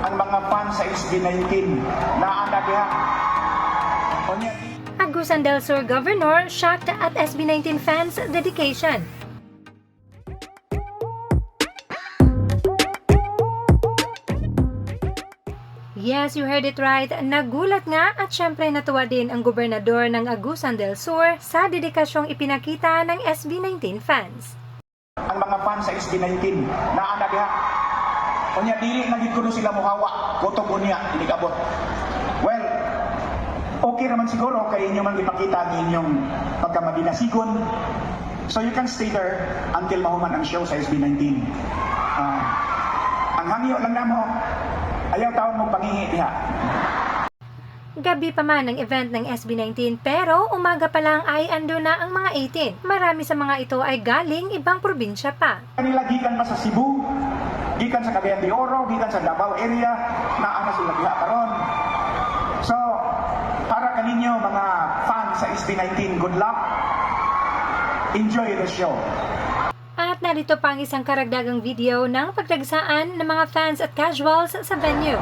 Ang mga fans sa SB19 na ana diha. Agusan del Sur Governor shocked at SB19 fans' dedication. Yes, you heard it right. Nagulat nga at syempre natuwa din ang gobernador ng Agusan del Sur sa dedikasyong ipinakita ng SB19 fans. Ang mga fans sa SB19 na ana diha. Unya dili na gid kuno sila mohawa, kutob unya inigabot. Well, okay naman siguro kay inyo man ipakita ang inyong pagkamadinasigon. So you can stay there until mahuman ang show sa SB19. Ang hangyo lang namo, ayaw taon mong pangingi diha. Gabi pa man ang event ng SB19 pero umaga pa lang ay ando na ang mga 18. Marami sa mga ito ay galing ibang probinsya pa. Kanila gikan pa sa Cebu, gikan sa Cagayan de Oro, gikan sa Davao area, na ana sila diha karon. So, para kaninyo mga fans sa SB19, good luck. Enjoy the show. At narito pa ang isang karagdagang video ng pagdagsaan ng mga fans at casuals sa venue.